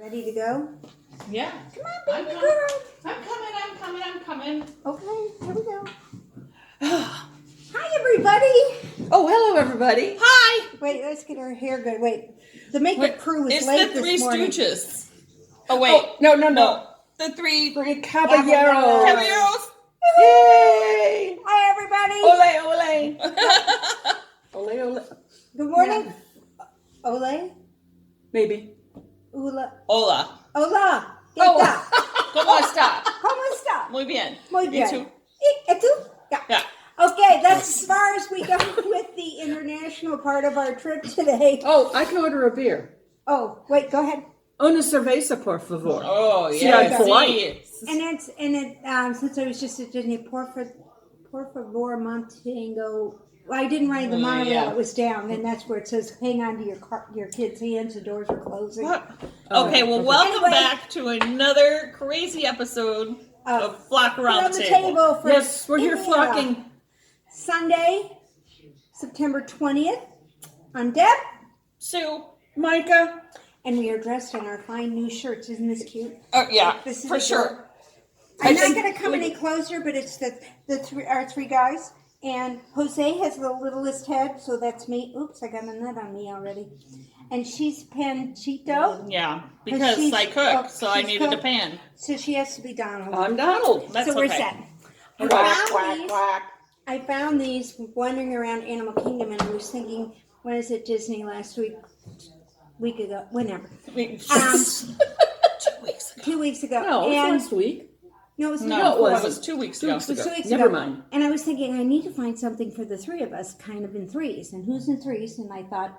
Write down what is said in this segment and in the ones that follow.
Ready to go? Yeah. Come on, baby girl. I'm coming. Okay, here we go. Hi, everybody. Oh, hello, everybody. Hi. Wait, let's get our hair good. Wait, the makeup crew was It's late the Three this morning. Stooges. Oh, wait. Oh, no. The Three Caballeros. Caballeros. Yay! Hi, everybody. Ole. Ole. Good morning. Ole? Maybe. Hola. Hola. Hola. ¿Qué Oh. tal? ¿Cómo está? ¿Cómo está? Muy bien. Muy bien. ¿Y tú? ¿Y tú? Yeah. Yeah. Okay, that's as far as we go with the international part of our trip today. Oh, I can order a beer. Oh, wait, go ahead. Una cerveza, por favor. Oh, See, yeah. I'm polite. Since I was just at Disney, por favor, Montango. Well, I didn't ride the monorail; yeah. it was down, and that's where it says, "Hang on to your kids' hands. The doors are closing." What? Oh, Okay, well, perfect. welcome Anyway. back to another crazy episode of Flock Around the Table. for Yes, we're here Indiana. flocking. Sunday, September 20th. I'm Deb, Sue. Mica. and we are dressed in our fine new shirts. Isn't this cute? Oh, yeah, This is for adorable. sure. I'm I not think- going to come any closer, but it's our three guys. And Jose has the littlest head, so that's me. Oops, I got a nut on me already. And she's Panchito, Yeah, because she's- I cook, oh, so I she's needed a cook. pan. so she has to be Donald. I'm Donald. That's so we're okay. set. I found these wandering around Animal Kingdom, and I was thinking, when is it Disney last week ago, whenever. 2 weeks ago. 2 weeks ago. No, it was and last week. no, it was No, it it wasn't. was 2 weeks ago. It was 2 weeks Never ago. mind. And I was thinking, I need to find something for the three of us, kind of in threes. And who's in threes? And I thought,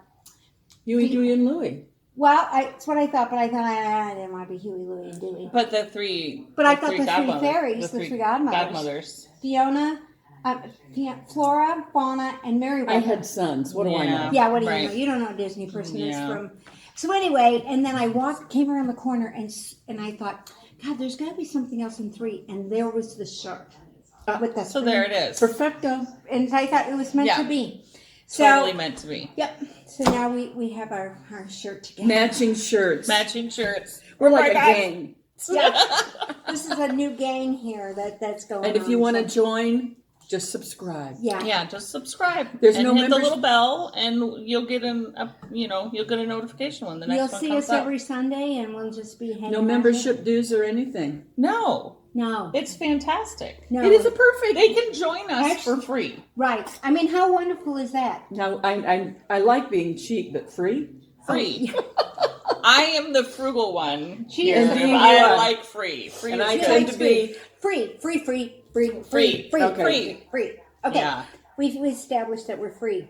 Huey, Dewey, and Louie. well, that's what I thought, but I thought I didn't want to be Huey, Louie, and Dewey. But the three. But I thought the three godmothers- fairies, the three godmothers. godmothers. Fiona, Flora, Fauna, and Merryweather. I had sons. What do I know? Yeah, what do you Right. know? You don't know a Disney person is Yeah. from. So anyway, and then I came around the corner, and I thought, God, there's got to be something else in three. And there was the shark. With the So there it is. Perfecto. And I thought it was meant Yeah. to be. So, Totally meant to be. Yep. So now we have our shirt together. Matching shirts. Matching shirts. We're like a guys. gang. Yep. This is a new gang here that's going on. And if you want to so- join, just subscribe. yeah. Yeah, just subscribe. There's and no hit the members- little bell, and you'll get you'll get a notification when the next You'll one see comes us up. every Sunday, and we'll just be hanging No out membership dues or anything. No, here. No. it's fantastic. No. It is a perfect. They can join us Actually- for free. Right. I mean, how wonderful is that? Now, I like being cheap, but free. Free. I am the frugal one. She here. is Indeed you I are. like free. Free And is I good. tend to be. Free. Free. Okay. Free. Okay. Yeah. We've established that we're free.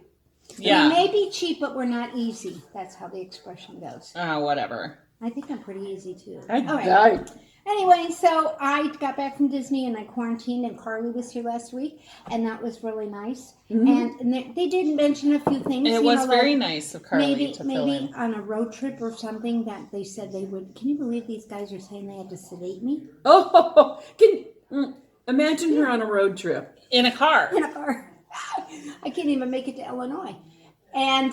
Yeah. We may be cheap, but we're not easy. That's how the expression goes. Whatever. I think I'm pretty easy too. I All right. died. Anyway, so I got back from Disney and I quarantined, and Carly was here last week, and that was really nice. Mm-hmm. And they did mention a few things. It you was know, very like nice of Carly maybe to fill in. on a road trip or something that they said they would. Can you believe these guys are saying they had to sedate me Oh, imagine her on a road trip. In a car. in a car? I can't even make it to Illinois, and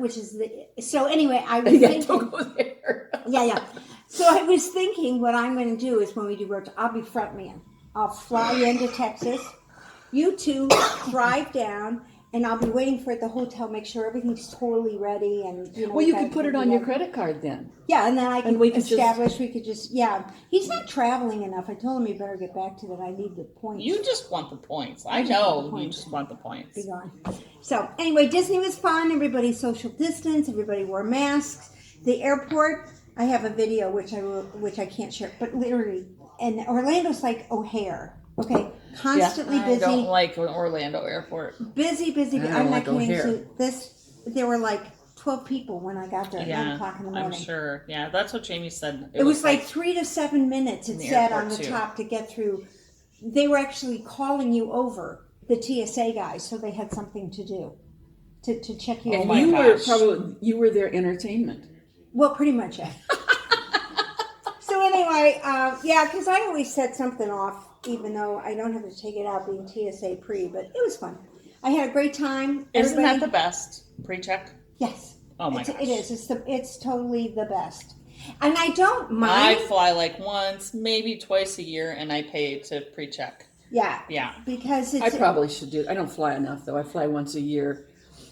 which is so. Anyway, I was Yeah, thinking. don't go there. Yeah. So I was thinking what I'm going to do is when we do road trip, I'll be front man. I'll fly into Texas. You two drive down, and I'll be waiting for it at the hotel, make sure everything's totally ready. And Well, you could put it on your credit card then. Yeah, and then I can we could just- establish. We could just He's not traveling enough. I told him he better get back to that. I need the points. You just want the points. I just want know the you points. just want the points. Be gone. So anyway, Disney was fun. Everybody social distance. Everybody wore masks. The airport. I have a video which I can't share, but literally, and Orlando's like O'Hare. Okay, constantly I busy. don't like an Orlando airport. Busy. I don't I'm like not kidding. O'Hare. So there were like 12 people when I got there at 9 o'clock in the morning. I'm sure. Yeah, that's what Jamie said. It was like 3 to 7 minutes. It in the said on airport, the too. top to get through. They were actually calling you over, the TSA guys, so they had something to do to check you. Oh in. my You gosh. were their entertainment. Well, pretty much, yeah. So anyway, yeah, because I always set something off, even though I don't have to take it out being TSA pre, but it was fun. I had a great time. Isn't that Everybody- the best pre-check? Yes. Oh my gosh. It is. It's totally the best. And I don't I mind. fly like once, maybe twice a year, and I pay to pre-check. Yeah. Yeah. Because I probably should do it. I don't fly enough though. I fly once a year.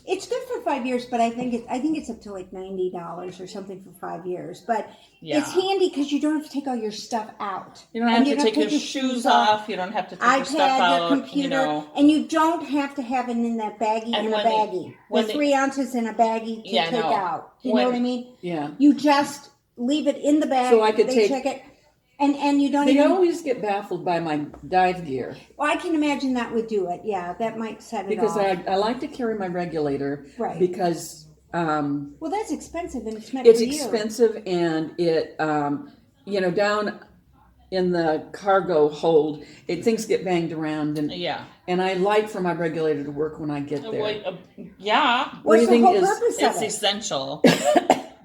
it's good for 5 years, but I think it's up to like $90 or something for 5 years. But it's handy because you don't have to take all your stuff out. You don't have to take your shoes off. You don't have to take your stuff iPad, out. your computer, and you don't have to have it in that baggie And in a baggie. The 3 ounces in a baggie to take out. You know what I mean? Yeah. You just leave it in the bag. So I could check it. And you don't They even... always get baffled by my dive gear. Well, I can imagine that would do it. Yeah, that might set it Because off. I like to carry my regulator. Right. Because well, that's expensive, and it's meant for you. it's expensive, and it, down in the cargo hold, things get banged around. And I like for my regulator to work when I get there. Yeah. What's the Breathing whole is- purpose of It's it? essential.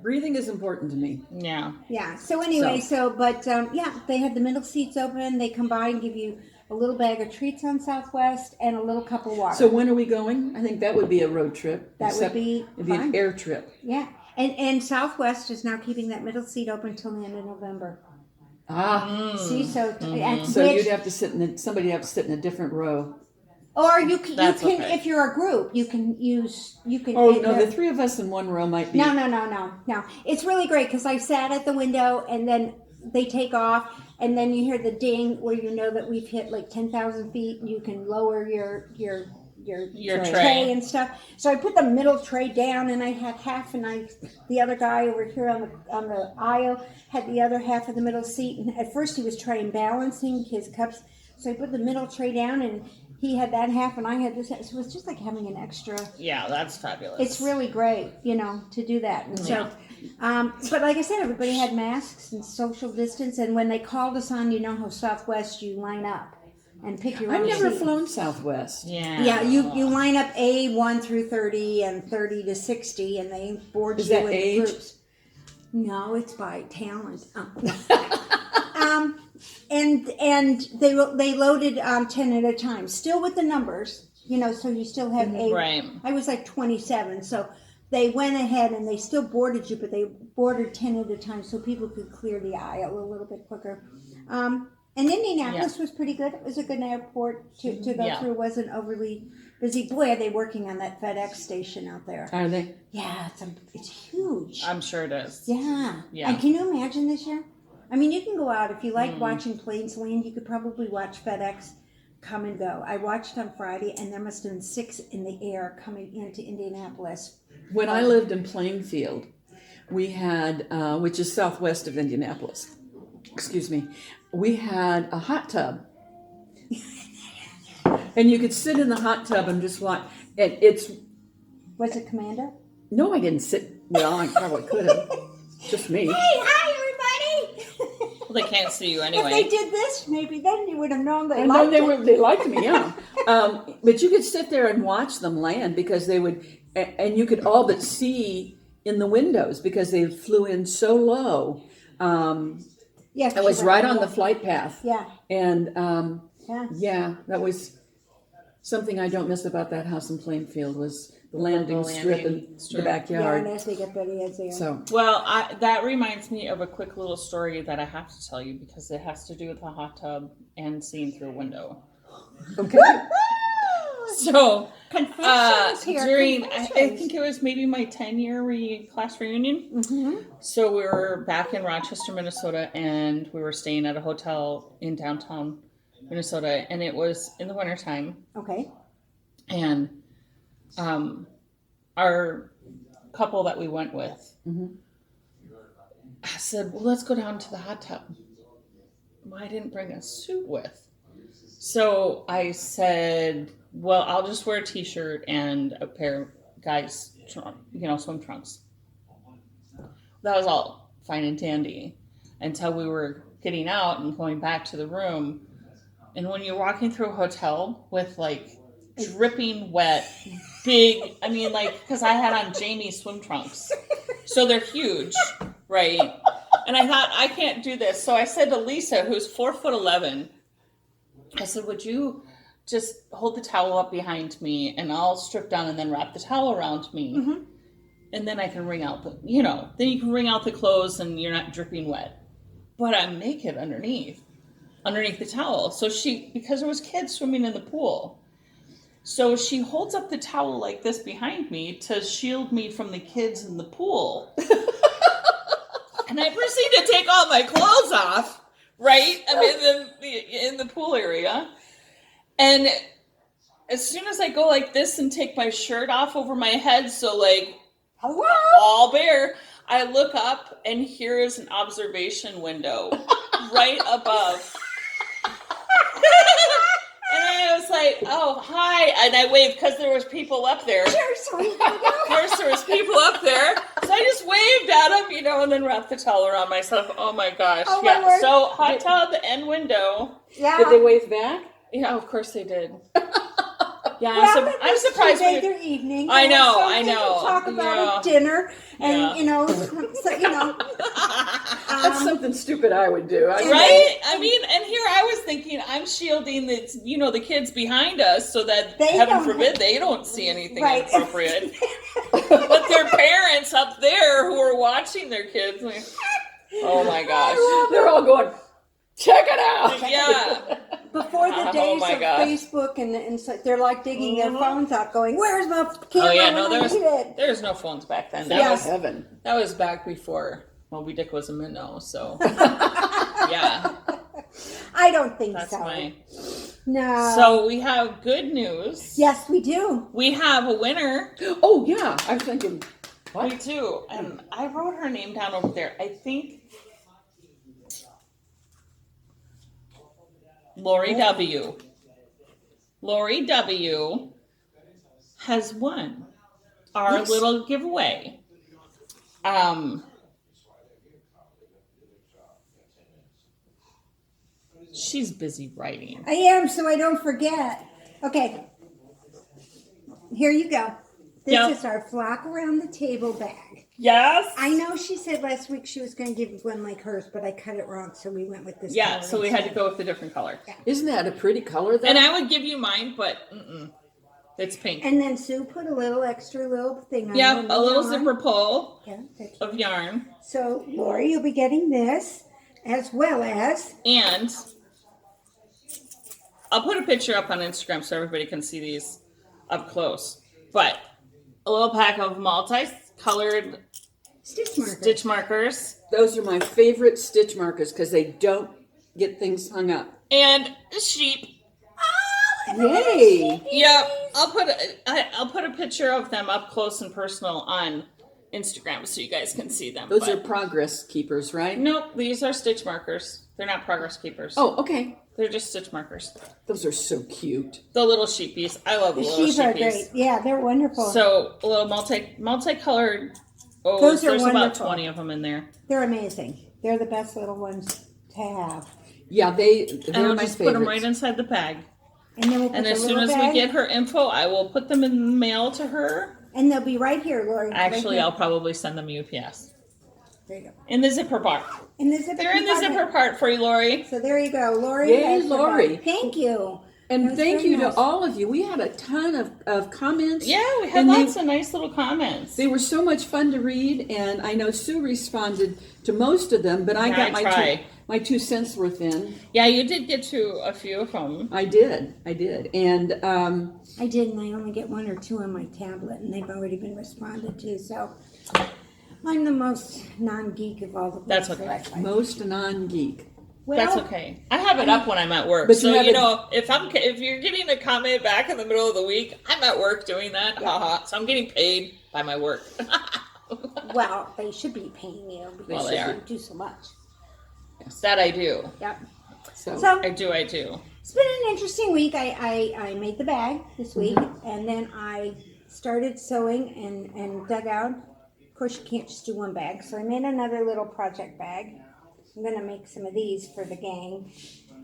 Breathing is important to me. Yeah. Yeah. So anyway, they had the middle seats open. They come by and give you a little bag of treats on Southwest and a little cup of water. So when are we going? I think that would be a road trip. That would be It'd be an fine. air trip. Yeah. And Southwest is now keeping that middle seat open until the end of November. See, so So you'd have to somebody would have to sit in a different row. or you can okay. if you're a group, you can. Oh no, the 3 of us in one row might be. No. It's really great because I sat at the window and then they take off and then you hear the ding where you know that we've hit like 10,000 feet and you can lower your tray and stuff. So I put the middle tray down and I had half, and the other guy over here on the aisle had the other half of the middle seat. And at first he was trying balancing his cups, so I put the middle tray down and he had that half and I had this half. So it was just like having an extra. Yeah, that's fabulous. It's really great, to do that. And so, but like I said, everybody had masks and social distance. And when they called us on, how Southwest, you line up and pick your own I've never seat. flown Southwest. Yeah. Yeah, you line up A1 through 30 and 30 to 60, and they board Is you that in age? groups. No, it's by talent. And they loaded 10 at a time, still with the numbers, so you still have a. Right. I was like 27, so they went ahead and they still boarded you, but they boarded 10 at a time so people could clear the aisle a little bit quicker. And Indianapolis was pretty good. It was a good airport to go through. It wasn't overly busy. Boy, are they working on that FedEx station out there. Are they? Yeah, it's huge. I'm sure it is. Yeah. Yeah. And can you imagine this year? I mean, you can go out. If you like watching planes land, you could probably watch FedEx come and go. I watched on Friday, and there must have been 6 in the air coming into Indianapolis. When I lived in Plainfield, we had, which is southwest of Indianapolis, excuse me, we had a hot tub. And you could sit in the hot tub and just watch. And Was it Commando? No, I didn't sit. Well, I probably could have. Just me. Hey, hi, everybody! Well, they can't see you If anyway. they did this, maybe then you would have known they I know liked it. they liked me, yeah. But you could sit there and watch them land because they would, and you could all but see in the windows because they flew in so low. Yes, It was right on the flight path. Yeah. And Yeah. that was something I don't miss about that house in Plainfield was the landing strip and the Yeah, backyard. and as they get better, as they are. So Well, that reminds me of a quick little story that I have to tell you because it has to do with the hot tub and seeing through a window. okay. So, Confessions here. during, I confessions. think it was maybe my 10-year class reunion. Mm-hmm. So we were back in Rochester, Minnesota, and we were staying at a hotel in downtown Minnesota, and it was in the wintertime. Okay. And our couple that we went with I said, well, let's go down to the hot tub. Well, I didn't bring a suit with. So I said, well, I'll just wear a t-shirt and a pair of guys, swim trunks. That was all fine and dandy until we were getting out and going back to the room. And when you're walking through a hotel with like dripping wet, big, because I had on Jamie's swim trunks. So they're huge, right? And I thought, I can't do this. So I said to Lisa, who's 4'11", I said, would you just hold the towel up behind me and I'll strip down and then wrap the towel around me? Mm-hmm. And then I can wring out then you can wring out the clothes and you're not dripping wet. But I'm naked underneath the towel. So because there was kids swimming in the pool. So she holds up the towel like this behind me to shield me from the kids in the pool. And I proceed to take all my clothes off, right? I'm in the pool area. And as soon as I go like this and take my shirt off over my head, so like, all bare, I look up and here is an observation window right above. And I was like, oh, hi. And I waved because there was people up there. Of course, there was people up there. So I just waved at them, and then wrapped the towel around myself. Oh, my gosh. Oh, my word. So hot tub and window. Yeah. Did they wave back? Yeah, of course they did. Yeah, I'm surprised. Their evening. I know. To talk about dinner, and That's something stupid I would do. Right? I mean, and here I was thinking, I'm shielding the kids behind us so that, heaven forbid, they don't see anything inappropriate. But their parents up there who are watching their kids, like, oh my gosh. They're all going, check it out. Yeah. Before the days of Facebook and so they're like digging their phones out going, where's my camera there was no phones back then. That was heaven. That was back before Moby Dick was a minnow, so yeah. I don't think That's so. No. So we have good news. Yes, we do. We have a winner. Oh yeah. I was thinking, what? Me too. And I wrote her name down over there. I think Lori W. Lori W. has won our little giveaway. She's busy writing. I am, so I don't forget. Okay. Here you go. This is our flock around the table bag. Yes. I know she said last week she was going to give one like hers, but I cut it wrong, so we went with this. Yeah, so we had to go with a different color. Yeah. Isn't that a pretty color, though? And I would give you mine, but it's pink. And then Sue put a little extra little thing on. Yep, a little zipper pull of yarn. So, Lori, you'll be getting this, as well as... And I'll put a picture up on Instagram so everybody can see these up close. But a little pack of multi-colored stitch markers. Those are my favorite stitch markers because they don't get things hung up. And a sheep. Yay! Yep, I'll put a picture of them up close and personal on Instagram so you guys can see them. Those are progress keepers, right? Nope, these are stitch markers. They're not progress keepers. Oh, okay. They're just stitch markers. Those are so cute. The little sheepies. I love the little sheepies. Sheep are great. Yeah, they're wonderful. So a little multicolored. Oh, those are there's wonderful. about 20 of them in there. They're amazing. They're the best little ones to have. Yeah, they're I'll my just favorites. put them right inside the bag. And then we'll put and as soon as we get her info, I will put them in the mail to her. And they'll be right here, Lori. Actually, right I'll probably send them UPS. There you go. In the zipper part. They're in the zipper part for you, Lori. So there you go, Lori. Yay, Lori. Thank you. And thank you to all of you. We had a ton of comments. Yeah, we had lots of nice little comments. They were so much fun to read, and I know Sue responded to most of them, but I got my 2 cents worth in. Yeah, you did get to a few of them. I did. And I did, and I only get 1 or 2 on my tablet, and they've already been responded to, so I'm the most non-geek of all the books. That's okay. Most non-geek. Well, that's okay. I have it up when I'm at work. But so if you're getting a comment back in the middle of the week, I'm at work doing that. Yeah. Haha. So I'm getting paid by my work. Well, they should be paying you because you do so much. Yes, that I do. Yep. So I do. It's been an interesting week. I made the bag this week, and then I started sewing and dug out. Of course, you can't just do one bag, so I made another little project bag. I'm going to make some of these for the gang.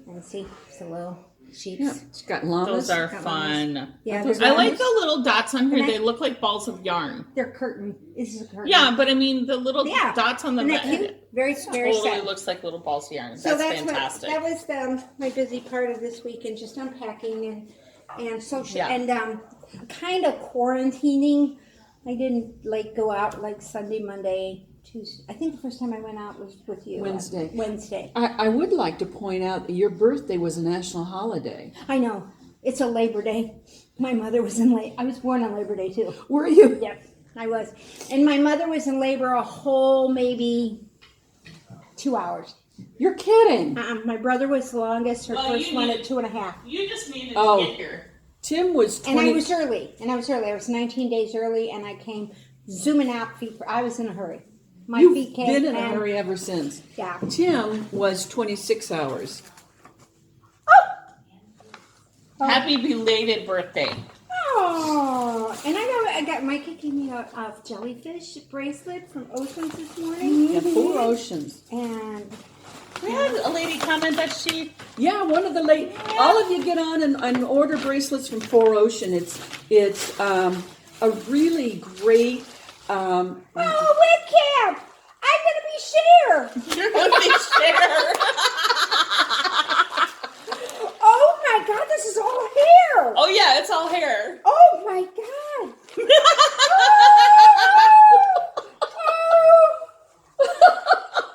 And see, it's a little sheeps. Yeah, it's got llamas. Those are fun. Yeah, I like the little dots on here. They look like balls of yarn. They're curtain. This is a curtain. Yeah, but I mean, the little dots on the back. Very totally sad. Looks like little balls of yarn. So that's fantastic. That was my busy part of this week, and just unpacking and social and kind of quarantining I didn't like go out like Sunday, Monday, Tuesday. I think the first time I went out was with you. Wednesday. Wednesday. I would like to point out that your birthday was a national holiday. I know. It's a Labor Day. My mother was I was born on Labor Day too. Were you? Yep, I was. And my mother was in labor a whole maybe 2 hours. You're kidding. My brother was the longest. Her first one at 2.5. You just needed to get here. Tim was 20. And I was early. I was 19 days early, and I came zooming out. I was in a hurry. My feet came. You've been in a hurry ever since. Yeah. Tim was 26 hours. Oh. Happy belated birthday. Oh, and I know I got Mica gave me a jellyfish bracelet from Oceans this morning. Yeah, 4 Oceans. And We had a lady comment that she. Yeah, one of the late. All of you get on and order bracelets from 4 Ocean. It's a really great. webcam! I'm gonna be Cher. You're going to be Cher. Oh my God, this is all hair. Oh yeah, it's all hair. Oh my God.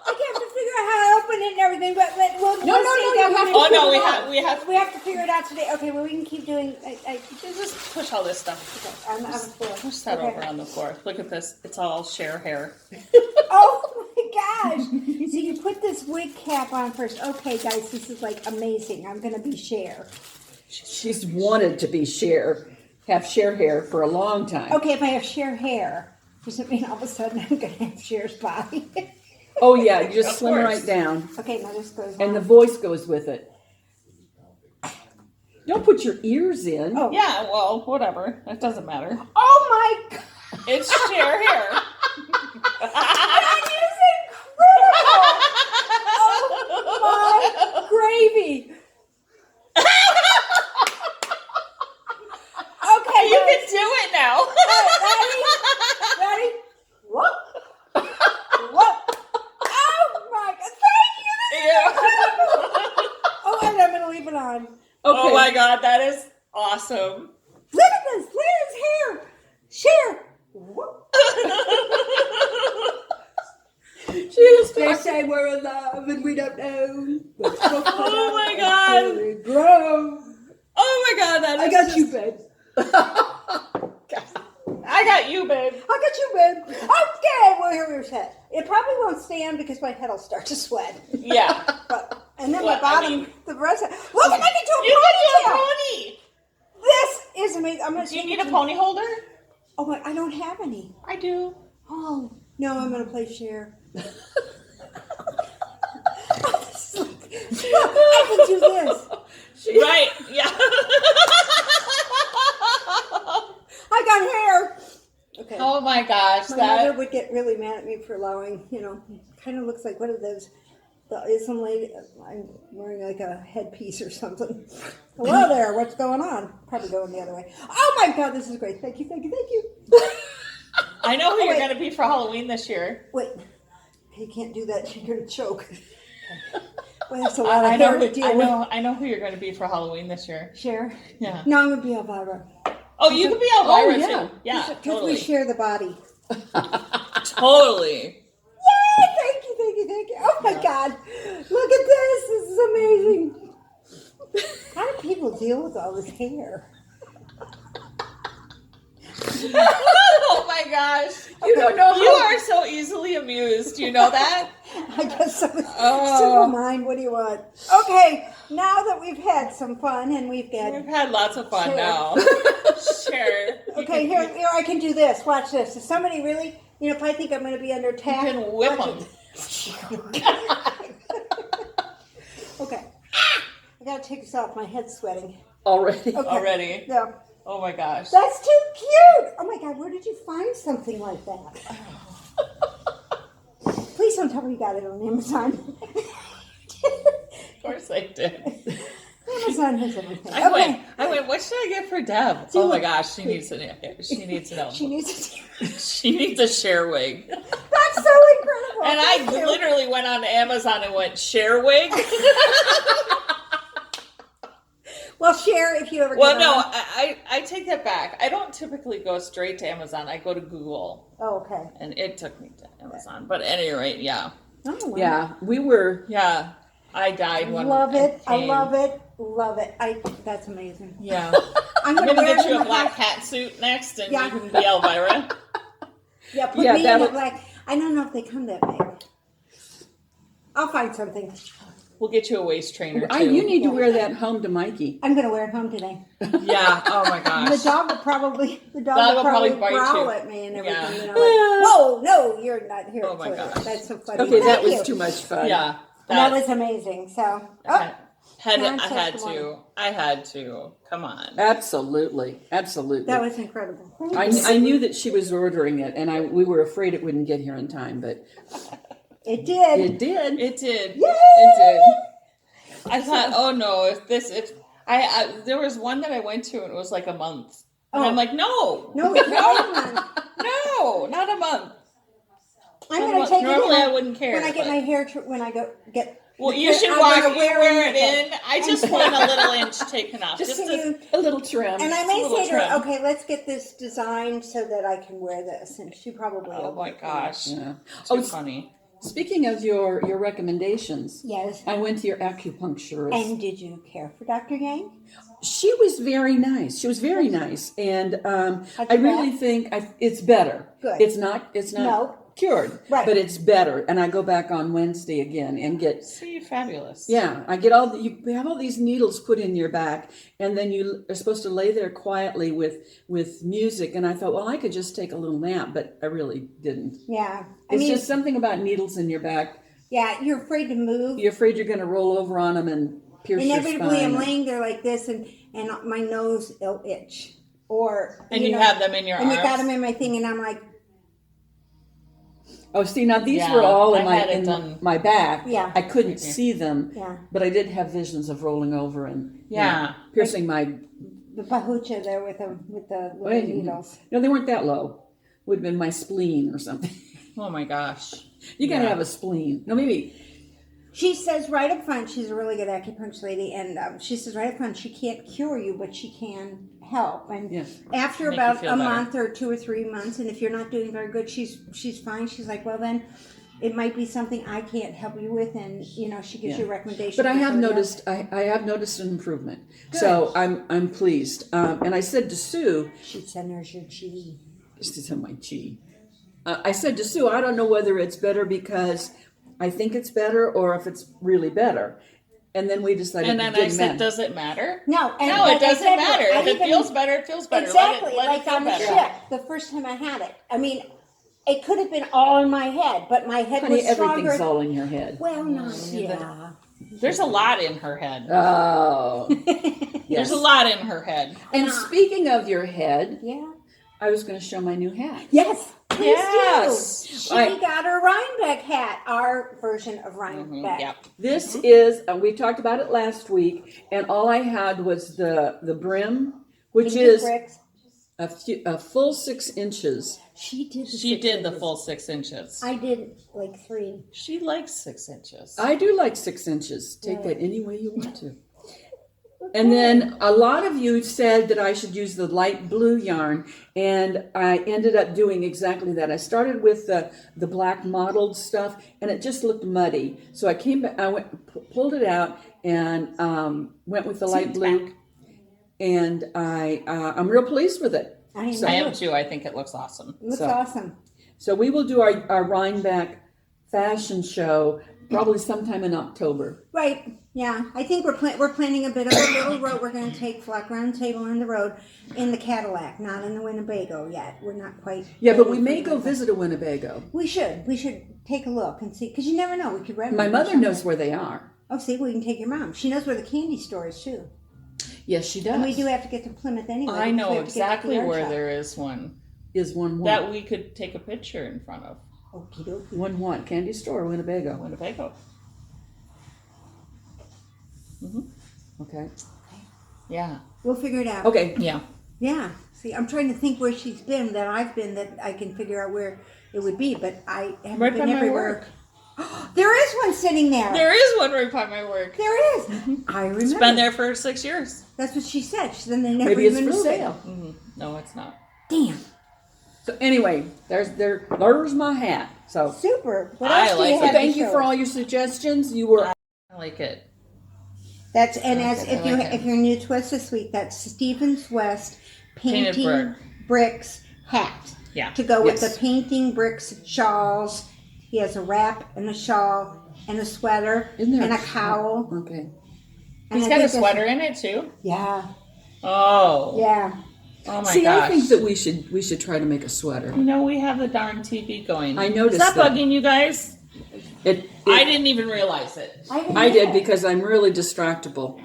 I have to figure out how to open it and everything, but we'll No, you have to. Oh no, we have to figure it out today. Okay, well we can keep doing. Just push all this stuff. Okay, on the floor. Push that over on the floor. Look at this. It's all Cher hair. Oh my gosh! So you put this wig cap on first. Okay, guys, this is like amazing. I'm gonna be Cher. She's wanted to be have Cher hair for a long time. Okay, if I have Cher hair, does it mean all of a sudden I'm gonna have Cher's body? Oh yeah, you just Of slim course. right down, Okay, now this goes and on. the voice goes with it. Don't put your ears in. Oh. Yeah, well, whatever. It doesn't matter. Oh my God! It's Cher hair. That is incredible! Oh my gravy! Okay, You guys. can do it now. Ready? Whoop! Whoop! Oh my God! Thank you! Yeah. Oh, and I'm gonna leave it on. Okay. Oh my God, that is awesome. Look at this! Look at his hair! Cher! Whoop! She is. They say we're in love and we don't know. Oh my God. Bro! Oh my God, that is I got just- you, babe. I got you, babe. I got you, babe. Okay, well, here we're set. It probably won't stand because my head will start to sweat. Yeah. But, and then Well, my bottom, I mean- the rest of look, I can do a You can do a ponytail. pony. This is amazing. I'm gonna Do you need a pony holder? Oh my, I don't have any. I do. Oh, no, I'm gonna play Cher. I can do this. Right. Yeah. I got hair. Okay. Oh my gosh, My mother that. would get really mad at me for allowing, kind of looks like one of those, the Islam lady, I'm wearing like a headpiece or something. Hello there, what's going on? Probably going the other way. Oh my God, this is great. Thank you, thank you, thank you. I know who you're wait. gonna be for Halloween this year. Wait, you can't do that, you're going to choke. Well, that's a lot of I hair know. to deal with. I know who you're gonna be for Halloween this year. Cher? Yeah. No, I'm going to be Elvira. Oh, you can be Elvira yeah. too. Yeah, Because totally. we share the body. Totally. Yay! Thank you, thank you, thank you. Oh my God. Look at this. This is amazing. How do people deal with all this hair? Oh my gosh. You don't know You how. are so easily amused. You know that? I guess so. Oh. Simple mind. What do you want? Okay, now that we've had some fun and we've got... We've had lots of fun Sure. now. Sure. Okay, here I can do this. Watch this. If somebody really, if I think I'm going to be under attack... You can whip watch them. it. Okay. I got to take this off. My head's sweating. Already. Okay. Already. Yeah. Oh my gosh. That's too cute. Oh my God, where did you find something like that? Please don't tell me you got it on Amazon. Of course I did. Amazon has everything. I Okay. went, what should I get for Deb? Oh my gosh, she needs to know. She needs to know. She needs to... She needs a Cher wig. That's so incredible. And I Thank you. literally went on Amazon and went, Cher wig? Well, Cher, if you ever Well, get no, on. I take that back. I don't typically go straight to Amazon. I go to Google. Oh, okay. And it took me to Amazon. But at any rate, yeah. Oh, well. Yeah, we were. Yeah. I died when Love it. I came. love it. Love it. That's amazing. Yeah. I'm I'm gonna going to wear get it you in a the black house. cat suit next, and Yeah. you can be Elvira. Yeah, put Yeah, me in that the would- black. I don't know if they come that big. I'll find something. We'll get you a waist trainer, too. You need to wear that home to Mikey. I'm gonna wear it home today. Yeah. Oh, my gosh. The dog will probably Dog will probably bite growl you. at me and everything. Yeah. You know, like, whoa, no, you're not here. Oh, my for gosh. it. That's so funny. Okay, that Thank was you. too much fun. Yeah. That was amazing. So, I oh, had Parents' to. I had to. Come on. Absolutely. that was incredible. I knew that she was ordering it, and we were afraid it wouldn't get here in time, but It did. it did. It did. Yay! It did. I thought, oh no, if I there was one that I went to and it was like a month. And Oh. I'm like, no. No, we can't. Hang on. No, not a month. I'm Not a gonna month. take Normally it in I wouldn't care. when I get but- my hair. When I go get. Well, the you hair- should I'm wear gonna it with it. in. I just want a little inch taken off. Just Just so you- a little trim. And I a may little say to her, trim. okay, let's get this designed so that I can wear this. And she probably oh will. my gosh. Yeah. Too Oh, funny. speaking of your recommendations, Yes. I went to your acupuncturist. And did you care for Dr. Yang? She was very nice. She was very nice, and How'd I you really laugh? think it's better. Good. It's not. No. Cured, Right. but it's better. And I go back on Wednesday again and get. See, fabulous. Yeah, I get you have all these needles put in your back, and then you are supposed to lay there quietly with music. And I thought, well, I could just take a little nap, but I really didn't. Yeah. It's just something about needles in your back. yeah, you're afraid to move. You're afraid you're going to roll over on them and pierce your Inevitably, spine. I'm laying there like this, and my nose will itch. Or And you know, have them in your and arms. you got them in my thing, and I'm like, Oh, see, now these Yeah, were all I in had it done. my back. Yeah. I couldn't see them, yeah, but I did have visions of rolling over and Yeah. piercing my. the pahucha there with the Wait, needles. No, they weren't that low. Would have been my spleen or something. Oh my gosh. You got to Yeah. have a spleen. No, maybe. She says right up front, she's a really good acupuncture lady, and she says right up front, she can't cure you, but she can help. And Yeah. after Make you about feel a better. month or 2 or 3 months, and if you're not doing very good, she's fine. She's like, well then, it might be something I can't help you with, and she gives you a recommendation. But I for have somebody noticed. I have noticed an improvement. So I'm pleased. And I said to Sue, else. She centers your chi. this is in my chi. I said to Sue, I don't know whether it's better because I think it's better or if it's really better. And then we decided And it then I didn't said, matter. does it matter? No, and No, like it I doesn't said, matter. I If it even- feels better, it feels better. Exactly, Let like it feel on the better. ship, the first time I had it. I mean, it could have been all in my head, but my head Honey, was stronger. everything's all in your head. Well, not yeah. There's a lot in her head. Oh. There's Yes. a lot in her head. And speaking of your head, Yeah. I was going to show my new hat. Yes. Please Yes. do. She got her Rhinebeck hat, our version of Rhinebeck. Yep. This is, we talked about it last week, and all I had was the brim, which Pinky is bricks. a full 6 inches. She did. She 6 did the inches. full 6 inches. I did like 3. She likes 6 inches. I do like 6 inches. Take that any way you want to. And then a lot of you said that I should use the light blue yarn, and I ended up doing exactly that. I started with the black mottled stuff, and it just looked muddy. So I came back, pulled it out, and went with the light blue, and I'm real pleased with it. I know. So- I am too. I think it looks awesome. It looks So- awesome. So we will do our Rhinebeck fashion show probably sometime in October. Right. Yeah. I think we're planning a bit of a little road. We're going to take Flock Round Table on the road in the Cadillac, not in the Winnebago yet. We're not quite. Yeah, but we ready may for go that. visit a Winnebago. We should. We should take a look and see, because you never know. We could rent. My one or mother something. knows where they are. Oh, see, we can take your mom. She knows where the candy store is too. Yes, she does. And we do have to get to Plymouth anyway. I because we know have to get to the exactly yard where shop. there is one Is one that we could take a picture in front of. Okie dokie. One candy store or Winnebago. Winnebago. Okay. Yeah. We'll figure it out. Okay. Yeah. Yeah. See, I'm trying to think where she's been that I've been that I can figure out where it would be, but I haven't Right been by my everywhere. work. There is one sitting there. There is one right by my work. There is. I remember. It's been there for 6 years. That's what she said. She said they never Maybe it's even for moved it. sale. No, it's not. Damn. So anyway, there's my hat. So Super. What I else do like you it. have to thank you show for us? all your suggestions. You were I like it. That's and I as like it, if I you like it. if you're new to us this week, that's Stevens West Painted painting Berg. bricks hat Yeah. to go with Yes. the painting bricks shawls. He has a wrap and a shawl and a sweater Isn't there and a cowl. Okay. And He's I got a think that's- sweater in it too. Yeah, Oh. yeah. Oh my See, gosh. I think that we should try to make a sweater. You know, we have the darn TV going. I noticed Is that that. bugging you guys? It, I didn't even realize it. I did because I'm really distractible.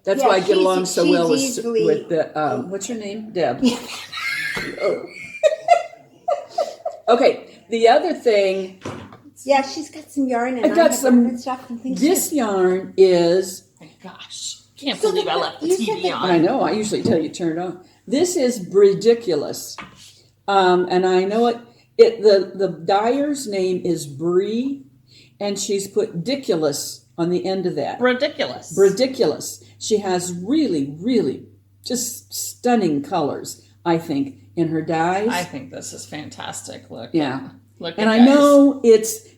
That's Yeah, why I get she's- along so well with she's easily- the what's her name? Deb. Oh. Okay, the other thing, Yeah, she's got some yarn and I got have some- yarn and stuff and things. this too. yarn is, Oh my gosh. Can't So believe the- I left the you said TV that- on. I know, I usually tell you turn it on. This is Brediculous. And I know the dyer's name is Bree, and she's put Diculous on the end of that. Ridiculous. Brediculous. She has really, really just stunning colors, I think, in her dyes. I think this is fantastic. Look. Yeah. Look And at I guys. know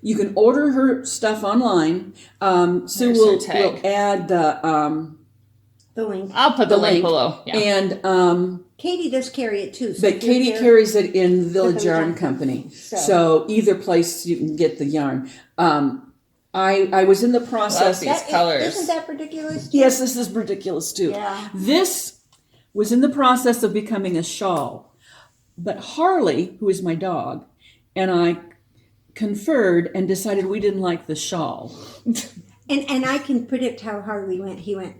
you can order her stuff online. Sue There's her will tag. add The link. I'll put the link below. Yeah. and Katie does carry it too. So but if you're Katie there- carries it in Village Village Yarn Yarn Company. So. So either place you can get the yarn. I was in the process. These That is- colors. Isn't that ridiculous? Yes, this is ridiculous too. Yeah. This was in the process of becoming a shawl. But Harley, who is my dog, and I conferred and decided we didn't like the shawl. And I can predict how Harley went. He went.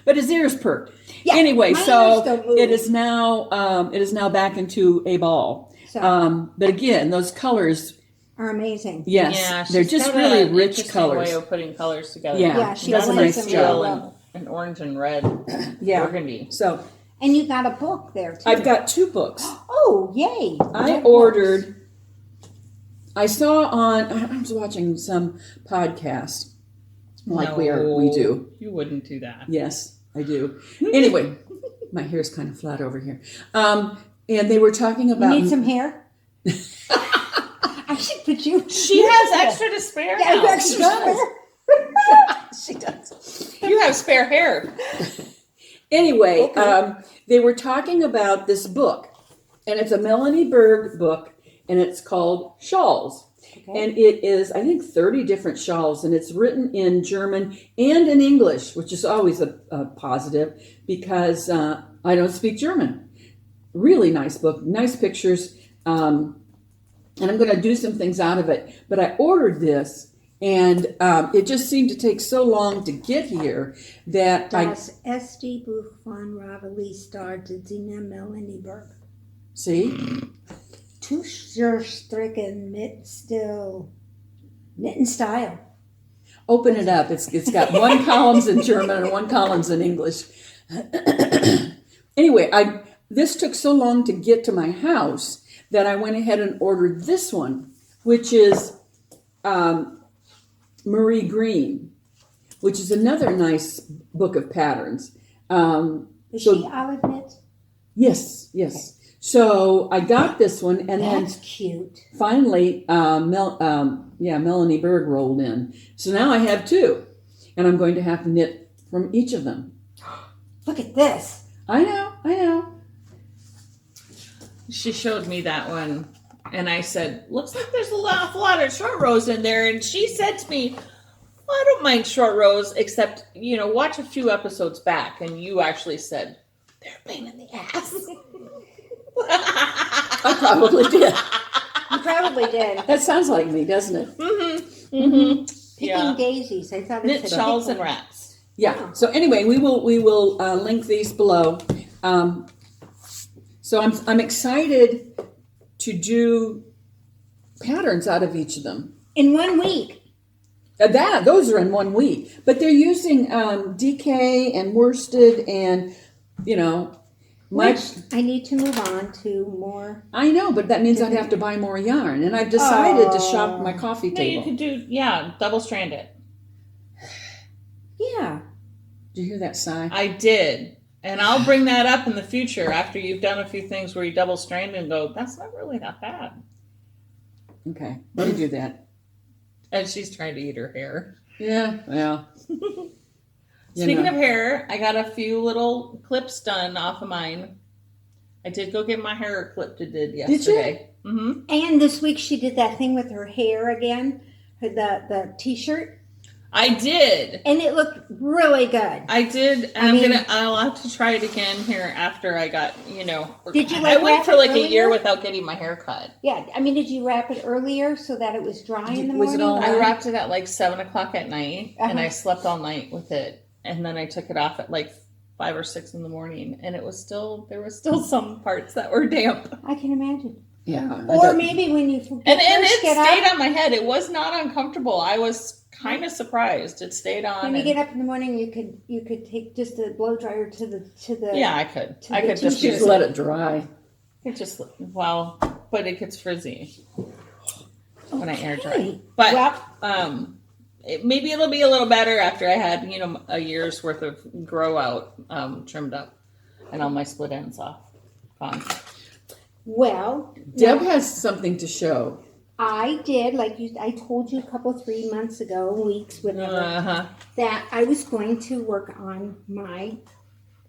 But his ears perked. Yeah, Anyway, my so ears don't move. it is now back into a ball. So But again, those colors, are amazing. yes, Yeah, they're she's just got really an rich interesting colors. way of putting colors together. Yeah, Yeah, she does a blends nice them really job. well. And orange and red. Yeah. Burgundy. So And you got a book there too. I've got 2 books. Oh, yay! I ordered. I saw I was watching some podcast, like we do. You wouldn't do that. Yes, I do. Anyway, my hair's kind of flat over here. And they were talking You about. need some hair? I should put you. She has extra to spare Yeah, now. you actually does. does. She does. You have spare hair. Anyway, Okay. they were talking about this book, and it's a Melonie Berg book, and it's called Shawls. And it is, I think, 30 different shawls, and it's written in German and in English, which is always a positive because I don't speak German. Really nice book, nice pictures, and I'm going to do some things out of it. But I ordered this, and it just seemed to take so long to get here that Das erste Buch von Ravelli started in Melanie Berg. see. Tuschstricken mit still knitting style. Open it up. It's got 1 columns in German and 1 columns in English. Anyway, this took so long to get to my house that I went ahead and ordered this one, which is Marie Greene, which is another nice book of patterns. Is she olive knit? Yes. So I got this one, and That's then cute. finally, Melonie Berg rolled in. So now I have 2, and I'm going to have to knit from each of them. Look at this. I know. She showed me that one, and I said, looks like there's a lot of short rows in there. And she said to me, well, I don't mind short rows, except, watch a few episodes back. And you actually said, they're a pain in the ass. I probably did. You probably did. That sounds like me, doesn't it? Picking Yeah. daisies. I thought it Knit said shawls and picking. wraps. Yeah. So anyway, we will link these below. So I'm excited to do patterns out of each of them. In 1 week. Those are in 1 week, but they're using DK and worsted and Which I need to move on to more. I know, but that means I'd have to buy more yarn, and I've decided to shop my coffee No, you table. could do, double strand it. Yeah. Did you hear that sigh? I did. And I'll bring that up in the future after you've done a few things where you double strand and go, that's not really that bad. Okay, let me do that. And she's trying to eat her hair. Yeah, well. Speaking of hair, I got a few little clips done off of mine. I did go get my hair clipped yesterday. Did you? Mm-hmm. And this week she did that thing with her hair again, the t-shirt, I did. and it looked really good. I did, and I'll have to try it again here after I got, Did you, I went wrap for it like earlier? a year without getting my hair cut. Yeah, did you wrap it earlier so that it was dry in the Was morning? it all I wrapped it at like 7 o'clock at night, and Uh-huh. I slept all night with it. And then I took it off at like 5 or 6 in the morning, and there were still some parts that were damp. I can imagine. Yeah. Or maybe when you And it first get stayed up, on my head. It was not uncomfortable. I was kind of surprised. It stayed on. when you and- get up in the morning, you could take just a blow dryer to the. Yeah, I could. to I the could just t-shirt. use Just let it. it dry. It just but it gets frizzy when I air dry. Okay. But Well, maybe it'll be a little better after I had a year's worth of grow out trimmed up and all my split ends off gone. well, Deb has something to show. I did, I told you 3 months ago, weeks, whatever, that I was going to work on my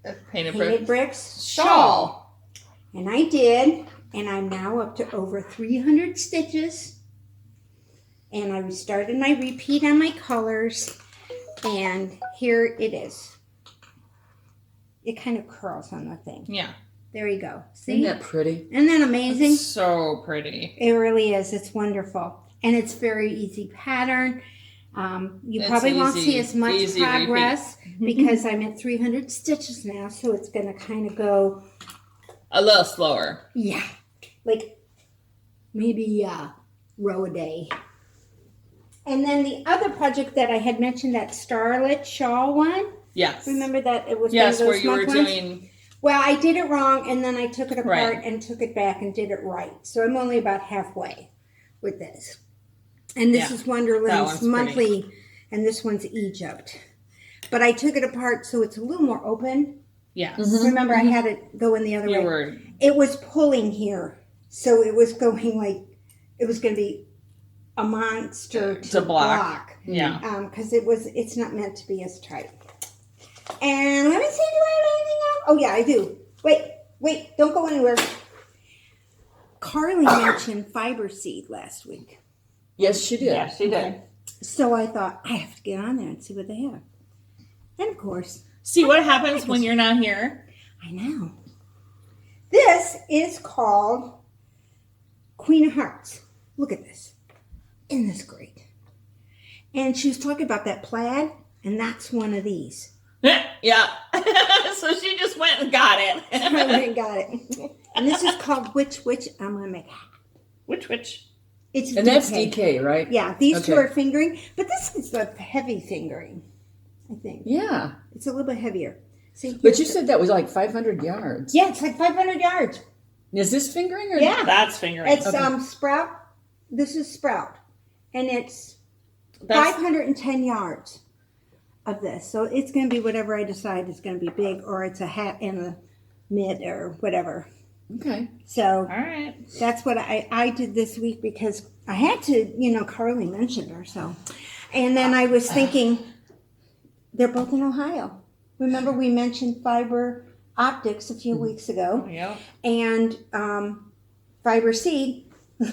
Painted Painted brick Bricks shawl. And I did, and I'm now up to over 300 stitches. And I started my repeat on my colors, and here it is. It kind of curls on the thing. Yeah, There you go. See? Isn't that pretty? Isn't that amazing? it's so pretty. It really is. It's wonderful. And it's very easy pattern. You It's probably won't easy- see as much easy progress because I'm at 300 stitches now, so it's going to kind of go, A little slower. yeah, like maybe a row a day. And then the other project that I had mentioned, that Starlit Shawl one, Yes. remember that it was Yes, one of where those you were month ones? doing. Well, I did it wrong, and then I took it apart Right. and took it back and did it right. So I'm only about halfway with this. And this Yeah, is that Wonderland's one's monthly, and this one's Egypt. But I took it apart so it's a little more open. Yes. Remember, I had it going the other You way. were. It was pulling here, so it was going it was going to be a monster to block. Yeah. Because it's not meant to be as tight. And let me see, do I have anything else? Oh yeah, I do. Wait, don't go anywhere. Carly mentioned fiber seed last week. Yes, she did. Yeah, she did. So I thought, I have to get on there and see what they have. And of course, See what happens when you're not here? I know. This is called Queen of Hearts. Look at this. Isn't this great? And she was talking about that plaid, and that's one of these. Yeah. So she just went and got I it. went and got it. And this is called Which. I'm going to make Which? it's And that's DK, right? Yeah, these two Okay. are fingering, but this is the heavy fingering, I think. Yeah. It's a little bit heavier. See, But here's you the- said that was like 500 yards. yeah, it's like 500 yards. Is this fingering or Yeah. That's fingering. It's Okay. sprout. This is sprout. And it's That's 510 yards of this. So it's going to be whatever I decide is going to be big, or it's a hat and a mid or whatever. Okay. So all right. that's what I did this week because I had to, Carly mentioned her. So, and then I was thinking, they're both in Ohio. Remember we mentioned fiber optics a few weeks ago, Yeah. and fiber seed.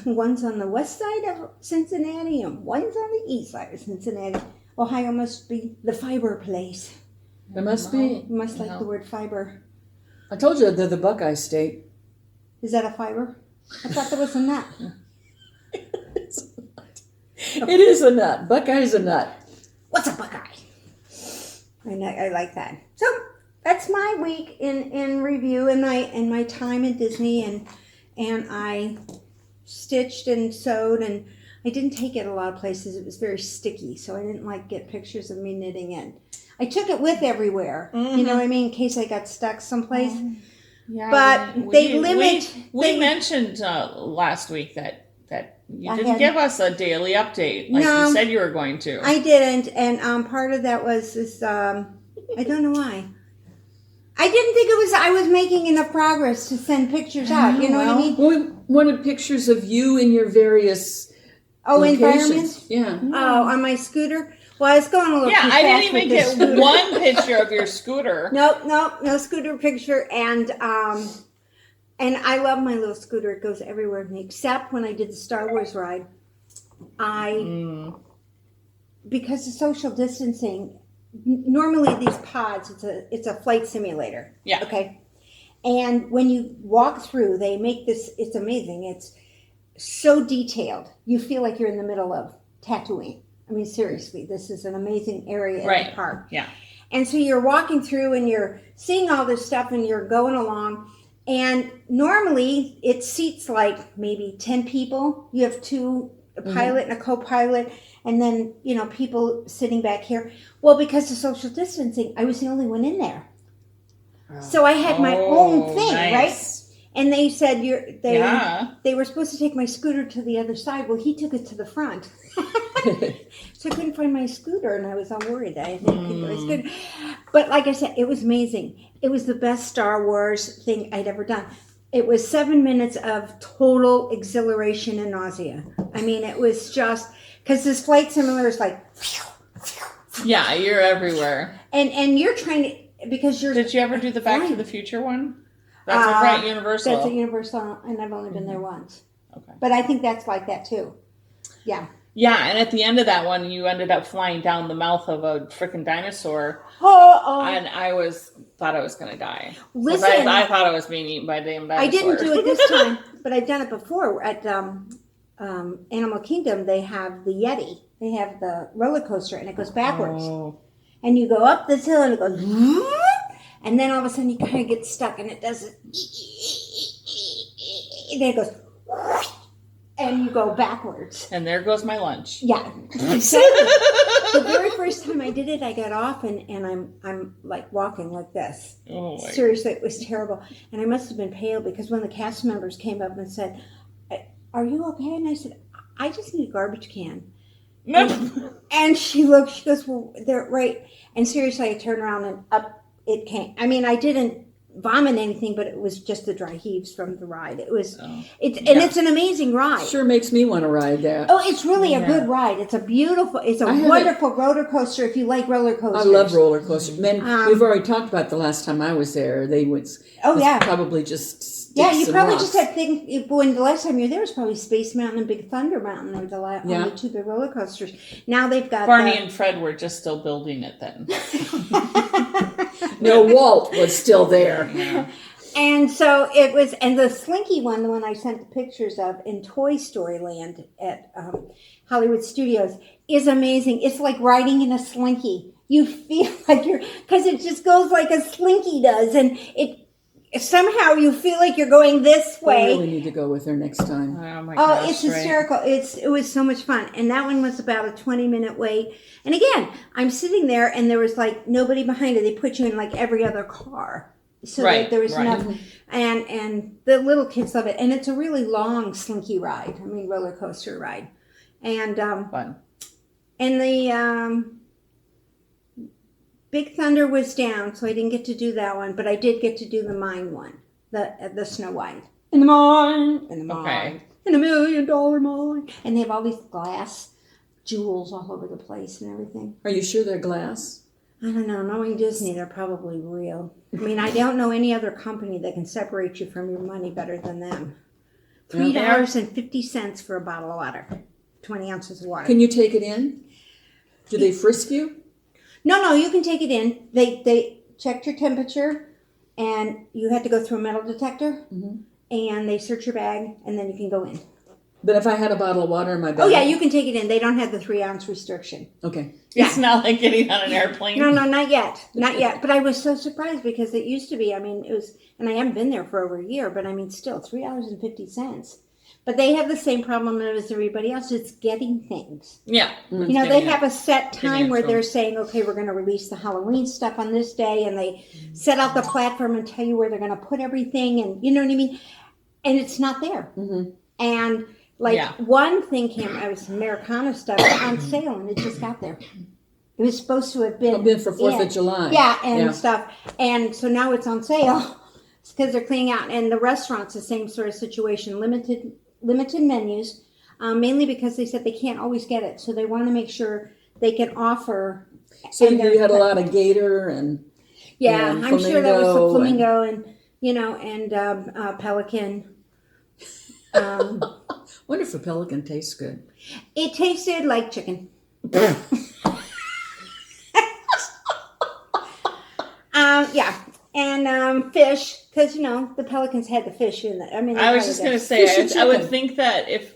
One's on the west side of Cincinnati and one's on the east side of Cincinnati. Ohio must be the fiber place. There must be. You must like No. the word fiber. I told you they're the Buckeye State. Is that a fiber? I thought there was a nut. It is a nut. Buckeye's a nut. What's a buckeye? I like that. So that's my week in review and my time at Disney, and I stitched and sewed, and I didn't take it a lot of places. It was very sticky, so I didn't get pictures of me knitting it. I took it with everywhere, you know what I mean, in case I got stuck someplace. Yeah, But they limit. We mentioned last week that you I didn't had- give us a daily update like No, you said you were going to. I didn't, and part of that was this. I don't know why. I didn't think it was. I was making enough progress to send pictures out. You know what I mean? We wanted pictures of you in your various Environments. Yeah. Oh, on my scooter. Well, I was going a little too Yeah, I fast didn't even with this get scooter. one picture of your scooter. No scooter picture, and I love my little scooter. It goes everywhere with me, except when I did the Star Wars ride. Because of social distancing, normally these pods, it's a flight simulator. Yeah. Okay. And when you walk through, they make this. It's amazing. It's so detailed. You feel like you're in the middle of Tatooine. I mean, seriously, this is an amazing area in the park. Yeah. And so you're walking through and you're seeing all this stuff and you're going along. And normally it seats like maybe 10 people. You have a pilot and a co-pilot, and then, people sitting back here. Well, because of social distancing, I was the only one in there. So I had my own thing, nice. right? And they said they were supposed to take my scooter to the other side. Well, he took it to the front. So I couldn't find my scooter, and I was all worried that I didn't pick my scooter. But like I said, it was amazing. It was the best Star Wars thing I'd ever done. It was 7 minutes of total exhilaration and nausea. I mean, it was just, because this flight simulator is like... Yeah, you're everywhere. And you're trying to, because you're... Did you ever do the Back to the Future one? That's over at Universal. That's at Universal, and I've only been there once. Okay. But I think that's like that, too. Yeah. Yeah, and at the end of that one, you ended up flying down the mouth of a freaking dinosaur. And I thought I was going to die. Listen. I thought I was being eaten by a damn dinosaur. I didn't do it this time, but I've done it before. At Animal Kingdom, they have the Yeti. They have the roller coaster, and it goes backwards. Oh. And you go up this hill, and it goes... And then all of a sudden, you kind of get stuck, and it does it. Then it goes... And you go backwards. And there goes my lunch. Yeah, exactly. The very first time I did it, I got off and I'm like walking like this. Oh, seriously, it was terrible. And I must have been pale because one of the cast members came up and said, "Are you okay?" And I said, "I just need a garbage can." And she looked. She goes, "Well, they're right." And seriously, I turned around and up it came. I mean, I didn't vomit anything, but it was just the dry heaves from the ride. It was, it's an amazing ride. Sure makes me want to ride that. Oh, it's really a good ride. It's a wonderful roller coaster if you like roller coasters. I love roller coasters. We've already talked about the last time I was there. They was probably just you probably rocks. just had when the last time you were there was probably Space Mountain and Big Thunder Mountain. They were the only two big roller coasters. Now they've got Barney and Fred were just still building it then. No, Walt was still there. Yeah. And so it was, and the Slinky one, the one I sent the pictures of in Toy Story Land at Hollywood Studios, is amazing. It's like riding in a Slinky. You feel like because it just goes like a Slinky does, and somehow you feel like you're going this way. We really need to go with her next time. Oh my gosh, it's hysterical. It was so much fun. And that one was about a 20-minute wait. And again, I'm sitting there and there was like nobody behind it. They put you in like every other car. So that there was enough. And the little kids love it. And it's a really long Slinky ride. I mean, roller coaster ride. And fun. And the Big Thunder was down, so I didn't get to do that one, but I did get to do the mine one, the Snow White. In the mine, in the mine, in $1 million mine. And they have all these glass jewels all over the place and everything. Are you sure they're glass? I don't know. Knowing Disney, they're probably real. I mean, I don't know any other company that can separate you from your money better than them. $3.50 for a bottle of water, 20 ounces of water. Can you take it in? Do they frisk you? No, you can take it in. They checked your temperature, and you had to go through a metal detector, and they search your bag, and then you can go in. But if I had a bottle of water in my bag... Oh, yeah, you can take it in. They don't have the 3-ounce restriction. Okay. Yeah. It's not like getting on an airplane. No, not yet. Not yet. But I was so surprised because it used to be, I mean, it was, and I haven't been there for over a year, but I mean, still, $3.50. But they have the same problem as everybody else. It's getting things. Yeah. You know, they have a set Getting time it where to they're 'em. saying, okay, we're going to release the Halloween stuff on this day, and they set out the platform and tell you where they're going to put everything, and you know what I mean? And it's not there. And like Yeah. one thing came, I was Americana stuff on sale, and it just got there. It was supposed to have been for 4th of July. Yeah, and stuff. And so now it's on sale because they're cleaning out. And the restaurants, the same sort of situation, limited menus, mainly because they said they can't always get it. So they want to make sure they can offer. So and you had a lot of gator and and I'm sure there was some flamingo flamingo and you know, and pelican. Wonder if a pelican tastes good. It tasted like chicken. Yeah, and fish, because you know the pelicans had the fish in it. I mean, I was just gonna say, Fish and I would chicken. think that if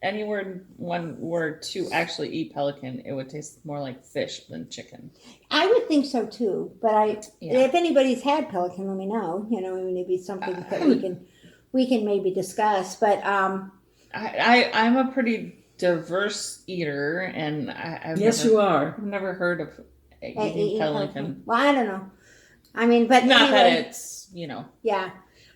anyone were to actually eat pelican, it would taste more like fish than chicken. I would think so too. But Yeah. if anybody's had pelican, let me know. You know, maybe something that we can maybe discuss. But I'm a pretty diverse eater, and I've Yes, never, you are. I've never heard of eating eating pelican. Well, I don't know. I mean, but Not anyway, that it's yeah.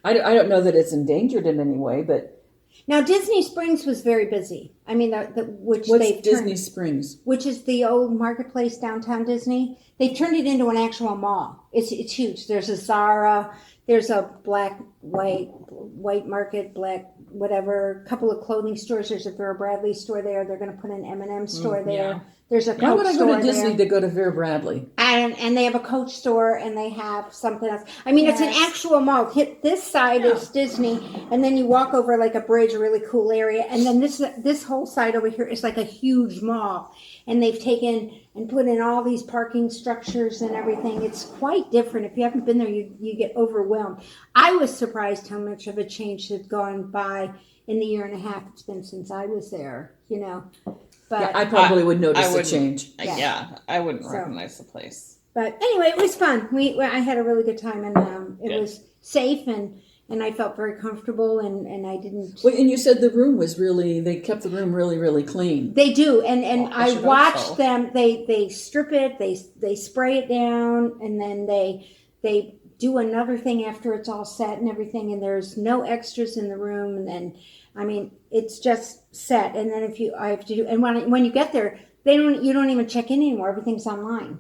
I don't know that it's endangered in any way, but Now Disney Springs was very busy. I mean, which what's they've Disney turned, Springs? which is the old marketplace downtown Disney. They've turned it into an actual mall. It's huge. There's a Zara. There's a white market, black whatever. Couple of clothing stores. There's a Vera Bradley store there. They're going to put an M&M store there. yeah. There's a Why Coke would I store go to Disney there. to go to Vera Bradley? And they have a Coach store, and they have something else. I mean, it's an actual mall. This side is Disney, and then you walk over like a bridge, a really cool area, and then this whole side over here is like a huge mall. And they've taken and put in all these parking structures and everything. It's quite different. If you haven't been there, you get overwhelmed. I was surprised how much of a change had gone by in the year and a half it's been since I was there. You know, but Yeah, I probably would notice I a wouldn't- change. Yeah, I wouldn't So- recognize the place. But anyway, it was fun. I had a really good time, and it Good. was safe, and I felt very comfortable, and I didn't. Well, and you said the room was they kept the room really, really clean. They do, and Well, I I should hope watched so. them. They strip it, they spray it down, and then they do another thing after it's all set and everything. And there's no extras in the room, and then I mean it's just set. And then I have to do, and when you get there, you don't even check in anymore. Everything's online.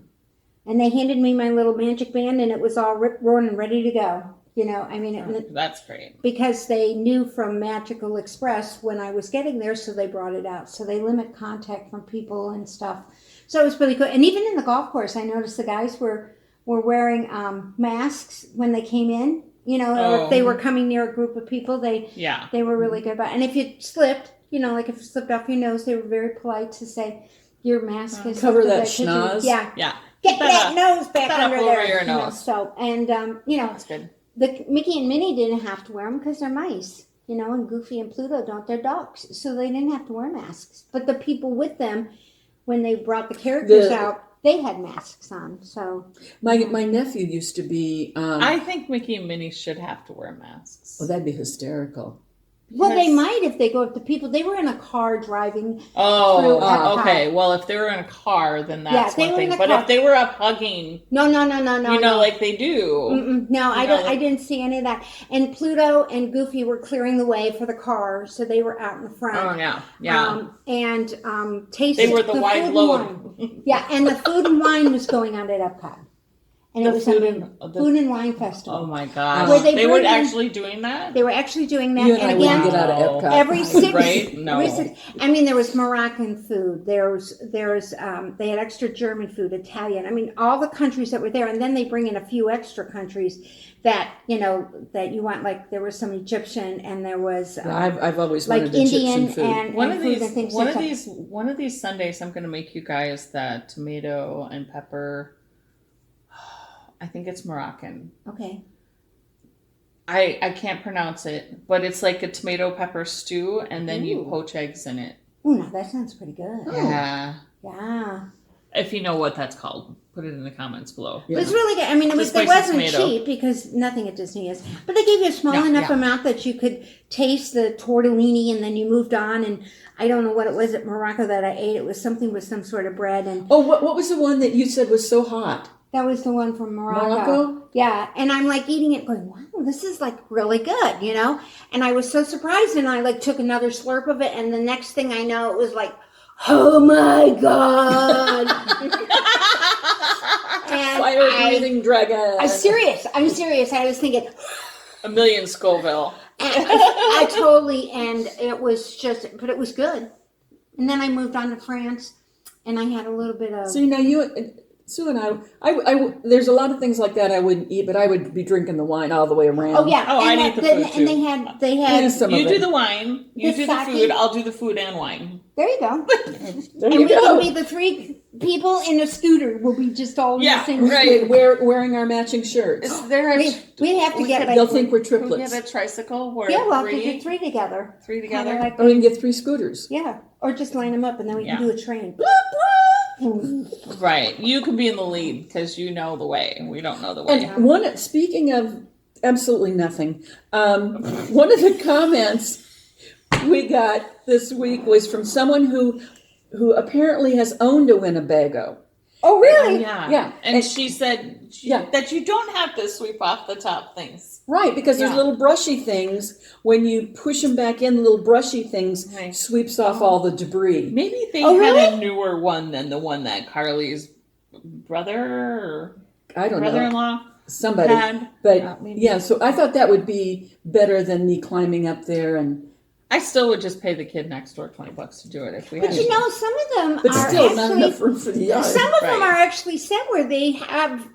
And they handed me my little magic band, and it was all rip roaring and ready to go. You know, I mean, That's great. because they knew from Magical Express when I was getting there, so they brought it out. So they limit contact from people and stuff. So it was really good. And even in the golf course, I noticed the guys were wearing masks when they came in. You know, or if they were coming near a group of people, they were really good about it. And if you slipped, you know, like if you slipped off your nose, they were very polite to say, your mask is Cover up to that could you-" schnoz. Yeah. Yeah. Get that nose back that up under over there. your you know, nose. so, and, you know, That's good. the Mickey and Minnie didn't have to wear them because they're mice, you know, and Goofy and Pluto don't. They're dogs, so they didn't have to wear masks. But the people with them, when they brought the characters out, they had masks on. So My nephew used to be. I think Mickey and Minnie should have to wear masks. Oh, that'd be hysterical. well, they Yes. might if they go up to people. They were in a car driving. through Oh, Epcot. okay. Well, if they were in a car, then that's they one were in thing. a But car. if they were up hugging, No. you know, like they do. Mm-mm. No, I know, don't. I didn't see any of that. And Pluto and Goofy were clearing the way for the car, so they were out in the front. Oh yeah. And tasted. They were the wide food and load. wine. Yeah, and the food and wine was going on at Epcot, and The it was food a and- food and wine festival. Oh my gosh. Where they They were bring in- actually doing that? They were actually doing that, You and I and wouldn't again, get out of Epcot. every six, Right? No. I mean, there was Moroccan food. There was they had extra German food, Italian. I mean, all the countries that were there, and then they bring in a few extra countries that you know that you want. Like there was some Egyptian, and there was Yeah, I've always like wanted Indian Egyptian food. and One and of food these and things one like of that. these Sundays I'm gonna make you guys that tomato and pepper. I think it's Moroccan. Okay. I can't pronounce it, but it's like a tomato pepper stew, and then you Ooh. poach eggs in it. Ooh, now that sounds pretty good. Oh. Yeah. Yeah. If you know what that's called, put it in the comments below. It was really good. I mean, This it place is wasn't tomato. cheap because nothing at Disney is. But they gave you a small No, enough yeah. amount that you could taste the tortellini, and then you moved on. And I don't know what it was at Morocco that I ate. It was something with some sort of bread, and Oh, what was the one that you said was so hot? that was the one from Morocco. Morocco? Yeah, and I'm like eating it, going, "Wow, this is like really good," you know. And I was so surprised, and I like took another slurp of it, and the next thing I know, it was like, "Oh my god!" And Fire breathing dragon. I'm serious. I was thinking, A million Scoville. and I totally, and it was just, but it was good. And then I moved on to France, and I had a little bit of. See, now Sue and I, there's a lot of things like that I wouldn't eat, but I would be drinking the wine all the way around. Oh yeah. Oh, and I'd eat the then- food, And too. they had. Yeah, some You of do it. the wine, you The do the sake. food, I'll do the food and wine. There you go. There And you we can go. be the three people in a scooter. We'll be just all in Yeah, the same right. scooter. Wearing our matching shirts. Is there a, We have to we get could- like. They'll think we're can we triplets. get a tricycle where Yeah, we'll have to three, get three together. three Kinda together? like- Or we can get 3 scooters. yeah, or just line them up and then we Yeah. can do a train. Right. You can be in the lead because you know the way and we don't know the way. And speaking of absolutely nothing, one of the comments we got this week was from someone who apparently has owned a Winnebago. Oh, really? Yeah. Yeah. And, And- she said Yeah. that you don't have to sweep off the top things. Right, because there's Yeah. little brushy things. When you push them back in, the little brushy things Right. sweeps off all the debris. Maybe they Oh, had really? a newer one than the one that Carly's brother or I don't know. brother-in-law Somebody. had. But maybe. yeah, so I thought that would be better than me climbing up there and I still would just pay the kid next door $20 to do it if we had But you to. know, some of them but are still not actually. enough room for the yard. Some of them Right. are actually set where they have.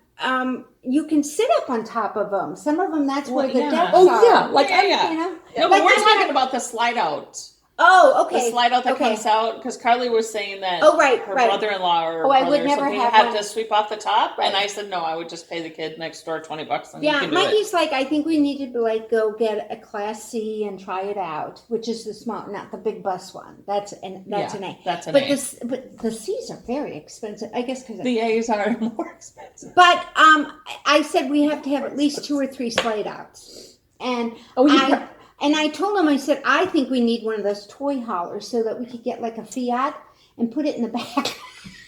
You can sit up on top of them. Some of them, that's where Well, the yeah. decks Oh are. yeah, like Yeah. You know. No, Like but we're I talking had- about the slide out. Oh, okay. The slide out that okay. comes out because Carly was saying that Oh, right, her right. brother-in-law or Oh, I brother would or never something have had one. to sweep off the top, and Right. I said no, I would just pay the kid next door $20 and you Yeah, can do it. Mikey's like, I think we need to like go get a Class C and try it out, which is the small, not the big bus one. That's an A. That's an But A. but the C's are very expensive, I guess, because. The A's are more expensive. But I said we have to have at least 2 or 3 slide outs, and I told him, I said, I think we need one of those toy haulers so that we could get like a Fiat and put it in the back.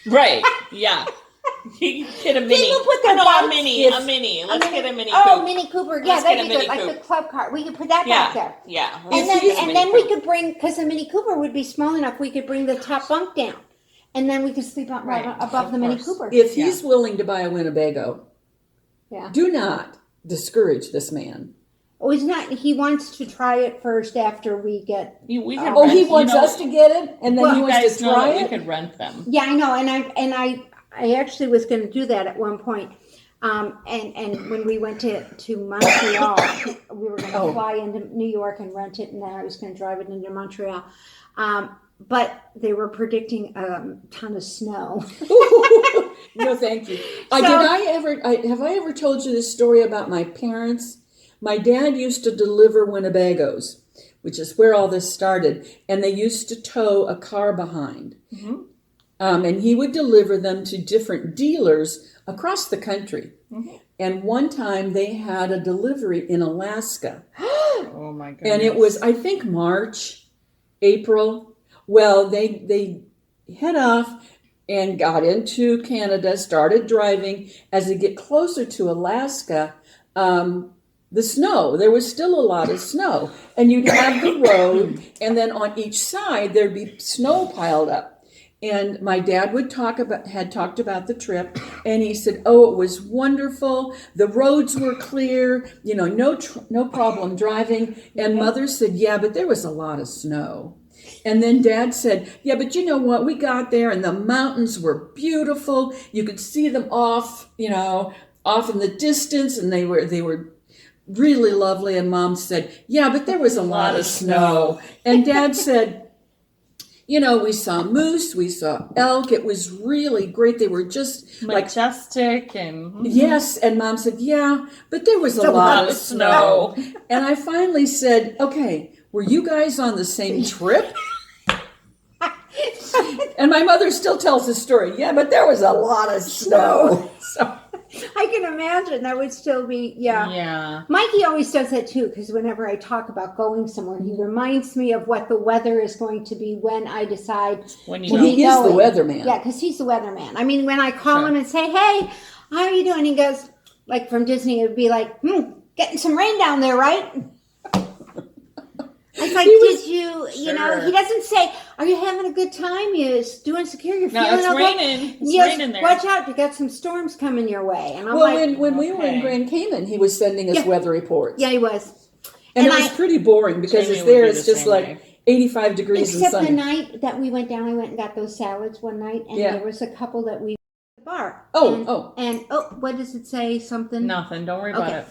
Right? Yeah. You get a mini. People put their No, a bikes- mini. If- A mini. Let's get a mini. Oh, coupe. Mini Cooper. Yeah, Let's that'd get be a good. Mini Like Coupe. the club car. We could put that Yeah. back there. Yeah. And let's then, get a and Mini then we coupe. could bring, because the Mini Cooper would be small enough, we could bring the top bunk down. And then we could sleep up right Right, above of the Mini course. Cooper. If he's willing to buy a Winnebago, Yeah. do not discourage this man. Oh, he's not, he wants to try it first after we get, We can Oh, rent, he wants you know, us to get it, and then Well, he You wants guys to know try that we it. could rent them. yeah, I know. And I actually was going to do that at one point. And when we went to Montreal, we were going to Oh. fly into New York and rent it, and then I was going to drive it into Montreal. But they were predicting a ton of snow. No, thank you. So- Have I ever told you this story about my parents? My dad used to deliver Winnebagos, which is where all this started, and they used to tow a car behind. Mhm. And he would deliver them to different dealers across the country. Mhm. And one time they had a delivery in Alaska. Oh my goodness. And it was, I think, March, April. Well, they head off and got into Canada, started driving. As they get closer to Alaska, the snow, there was still a lot of snow. And you'd have the road, and then on each side, there'd be snow piled up. And my dad had talked about the trip, and he said, "Oh, it was wonderful. The roads were clear. You know, no problem driving." And Mother said, "Yeah, but there was a lot of snow." And then Dad said, "Yeah, but you know what? We got there, and the mountains were beautiful. You could see them off in the distance, and they were really lovely." And Mom said, "Yeah, but there was a lot of snow." And Dad said, "You know, we saw moose, we saw elk. It was really great. They were just like, majestic and yes." And Mom said, "Yeah, but there was a lot of snow." And I finally said, "Okay, were you guys on the same trip?" And my mother still tells the story. Yeah, but there was a lot of snow. So I can imagine that would still be, Yeah. Mikey always does that too, because whenever I talk about going somewhere, he reminds me of what the weather is going to be when I decide. When you well, he is the weatherman. Yeah, because he's the weatherman. I mean, when I call him and say, "Hey, how are you doing?" He goes, like from Disney, it would be like, getting some rain down there, right? It's like, you know, he doesn't say, "Are you having a good time? You doing secure? You're feeling it's okay?" raining. It's Yes, raining there. watch out, you got some storms coming your way. And I'm well, like, when we were in Grand Cayman, he was sending us weather reports. yeah, he was. And it was pretty boring because Jamie it's there. would be It's the just same like way. 85 degrees and Except sunny. the night that we went down, I went and got those salads one night, and there was a couple that we at the bar. And what does it say? Something. Nothing. Don't worry about it.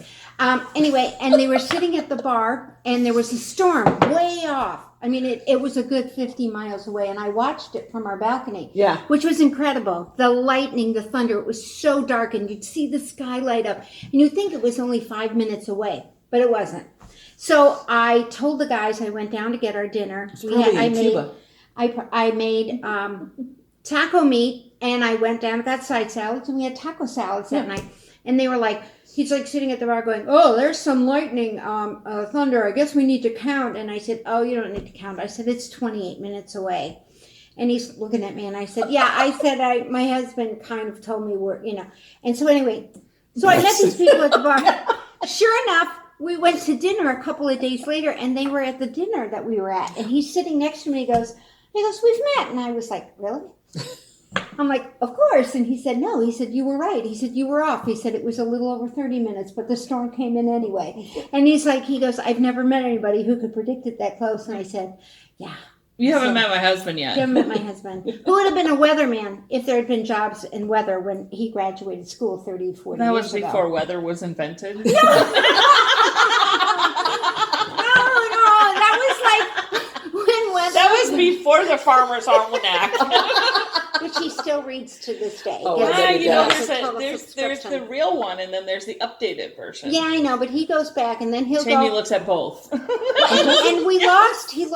Anyway, and they were sitting at the bar, and there was a storm way off. I mean, it was a good 50 miles away, and I watched it from our balcony. Yeah. Which was incredible. The lightning, the thunder, it was so dark, and you'd see the sky light up. And you'd think it was only 5 minutes away, but it wasn't. So I told the guys, I went down to get our dinner. Cuba. I made taco meat, and I went down and got side salads, and we had taco salads that night. And they were like, he's like sitting at the bar going, "Oh, there's some lightning, thunder. I guess we need to count." And I said, "Oh, you don't need to count." I said, "It's 28 minutes away." And he's looking at me, and I said, "Yeah." I said, my husband kind of told me we're, you know. And so anyway, so I met these people at the bar. Sure enough, we went to dinner a couple of days later, and they were at the dinner that we were at. And he's sitting next to me. He goes, "We've met." And I was like, "Really?" I'm like, "Of course." And he said, "No." He said, "You were right." He said, "You were off." He said, "It was a little over 30 minutes, but the storm came in anyway." And he goes, "I've never met anybody who could predict it that close." And I said, "Yeah." You haven't met my husband yet. You haven't met my husband. Who would have been a weatherman if there had been jobs in weather when he graduated school 30, 40 That years was ago? before weather was invented. No, that was like when weather. That was before the Farmer's Almanac. Which he still reads to this day. Oh, Gets- I bet he gets does. a total There's subscription. the real one, and then there's the updated version. Yeah, I know, but he goes back, and then he'll Jamie go. looks at both. And he lost his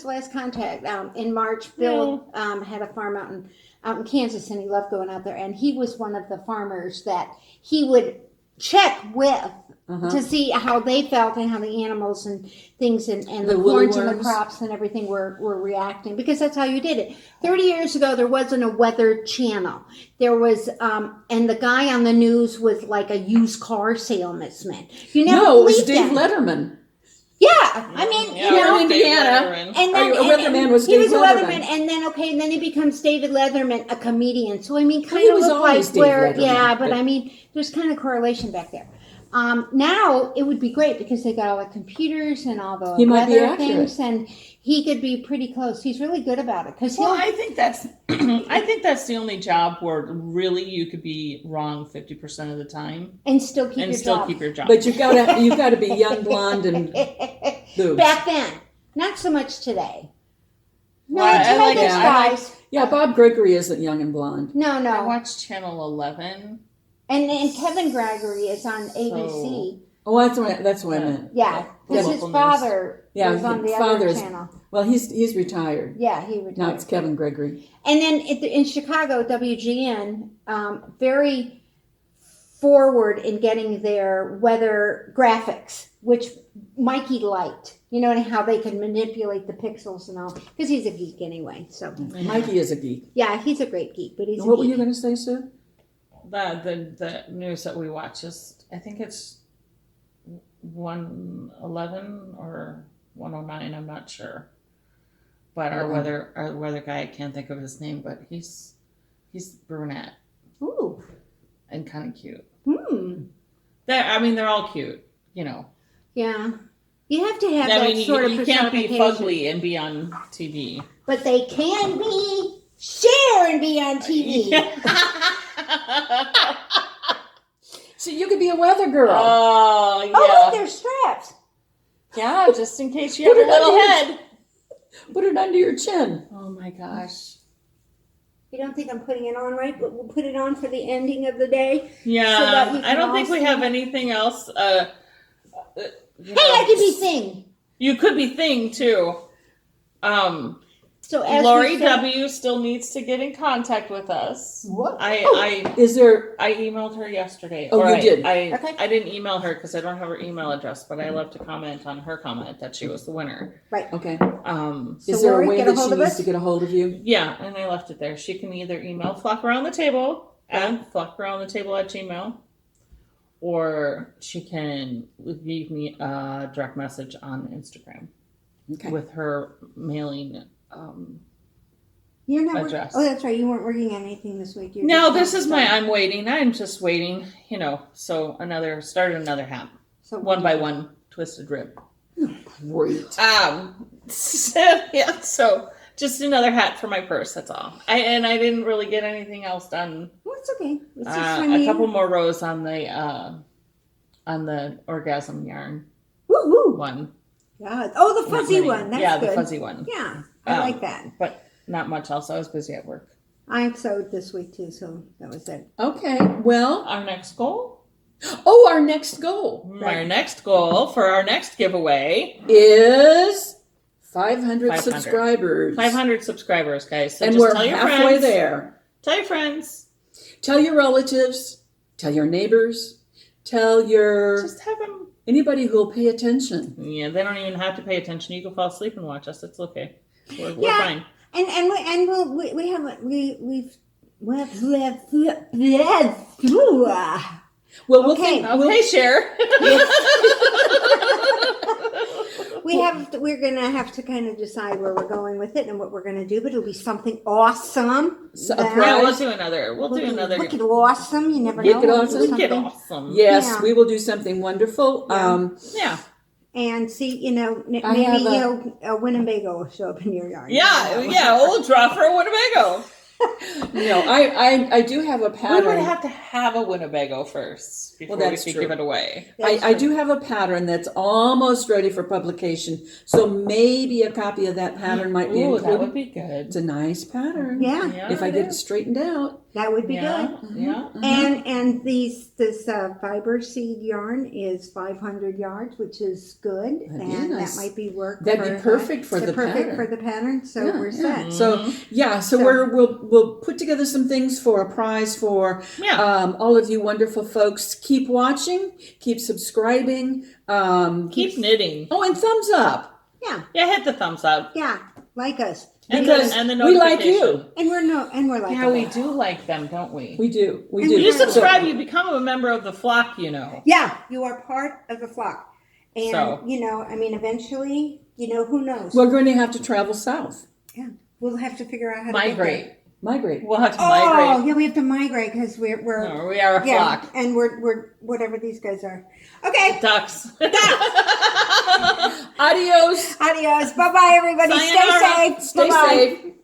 last contact in March. Bill had a farm out in Kansas, and he loved going out there. And he was one of the farmers that he would check with to see how they felt and how the animals and things and the woolly corns and the worms. crops and everything were reacting, because that's how you did it. 30 years ago, there wasn't a weather channel. There was, and the guy on the news was like a used car salesman. You never No, it was believed Dave him. Letterman. Yeah, I mean, Yeah, you know, in Indiana. and then A weatherman was he Dave was a Letterman. weatherman, and then he becomes David Letterman, a comedian. So I mean, he kind of was look always like Dave where, Letterman, yeah, but but- I mean, there's kind of correlation back there. Now it would be great because they got all the computers and all the He might be weather accurate. things, and he could be pretty close. He's really good about it because Well, I think that's the only job where really you could be wrong 50% of the time and still keep and your still job. keep your job. But you've got to be young, blonde, and boobs. Back then, not so much today. No, Well, I today like there's it. I like- guys. Yeah, Bob Gregory isn't young and blonde. No, I no. watched Channel 11. And Kevin Gregory is on ABC. Oh, that's what I meant. Yeah, because Local his news. father Yeah, was on the his other father's- channel. Well, he's retired. Yeah, he retired. Now it's Kevin Gregory. And then in Chicago, WGN, very forward in getting their weather graphics, which Mikey liked. You know, and how they can manipulate the pixels and all. Because he's a geek anyway. So, Mikey is a geek. yeah, he's a great geek. But he's What a were geek. you going to say, Sue? The news that we watch is, I think it's 111 or 109. I'm not sure. But our weather guy, I can't think of his name, but he's brunette Ooh. and kind of cute. Hmm. They're all cute, you know. Yeah. You have to have I that mean, sort of you can't be personification. fugly and be on TV. But they can be Cher and be on TV. So you could be a weather girl. Oh, yeah. Oh, look, there's straps. Yeah, just in case you have a little head. Put it under your chin. Oh my gosh. You don't think I'm putting it on right, but we'll put it on for the ending of the day. Yeah, So that you I don't can think we also- have anything else. Hey, I could be Thing. You could be Thing too. So as Lori we said, W still needs to get in contact with us. What? Is there? I emailed her yesterday. Oh, you I, did? Okay. I didn't email her because I don't have her email address, but I love to comment on her comment that she was the winner. right. Okay. So Is there Lori, a way get a that she hold of needs us? to get a hold of you? yeah, and I left it there. She can either email Flock Around the Table at flockaroundthetable@gmail, or she can leave me a direct message on Instagram Okay. with her mailing. You're not Address. Oh, that's right. You weren't working on anything this week. You're No, just this is I'm waiting. I'm just waiting, so started another hat. So One by one twisted rib. Great. So just another hat for my purse, that's all. I didn't really get anything else done. Well, it's okay. It's just time of A couple year. more rows on the orgasm yarn Woo-hoo. one. Yeah. Oh, the Not fuzzy many. one. That's yeah, good. the fuzzy one. Yeah, I like that. But not much else. I was busy at work. I sewed this week too, so that was it. Okay. Well. Our next goal? Oh, our next goal Our next goal for our next giveaway is 500 500. subscribers. 500 subscribers, guys. So And just we're tell your halfway friends. there. Tell your friends. Tell your relatives. Tell your neighbors. Tell your Just have them. anybody who will pay attention. Yeah, they don't even have to pay attention. You can fall asleep and watch us. It's okay. We're Yeah. fine. And we have we've Well, we'll Okay. think. Okay, Cher. we're gonna have to kind of decide where we're going with it and what we're gonna do, but it'll be something awesome. So, a That- prize. Yeah, we'll do another. We'll do another. Wicked awesome. You never Wicked know. awesome. Wicked Something. awesome. Yes, Yeah. we will do something wonderful. Yeah. Yeah. And see, maybe have a Winnebago will show up in your yard. Yeah. We'll draw for a Winnebago. No, I do have a We pattern. would have to have a Winnebago first before that's we true. give it away. I do have a pattern that's almost ready for publication, so maybe a copy of that pattern might be Ooh, included. that would be good. It's a nice pattern. Yeah, Yeah, If I get it straightened out. that would be Yeah. good. Yeah. And this fiber seed yarn is 500 yards, which is good, That'd be and nice. that might be work. That'd be perfect for the perfect pattern. for the pattern. So Yeah, we're yeah. set. So So- we'll put together some things for a prize for Yeah. all of you wonderful folks. Keep watching, keep subscribing, Keep knitting. oh, and thumbs up. Yeah, Yeah, hit the thumbs up. yeah, like us, And Because the we like you. notification. and we're like Yeah, we do like them, don't we? We do. We And do. we You do. subscribe, you become a member of the flock, Yeah, you are part of the flock, and So. eventually, who knows? We're going to have to travel south. Yeah, we'll have to figure out how to get Migrate. there. Migrate. We'll have to Oh, migrate. yeah, we have to migrate because we're No, we are a yeah, flock. and we're whatever these guys are. Okay, Ducks. Adios. adios. Bye bye, everybody. Sayonara. Stay safe. Stay Bye-bye. safe.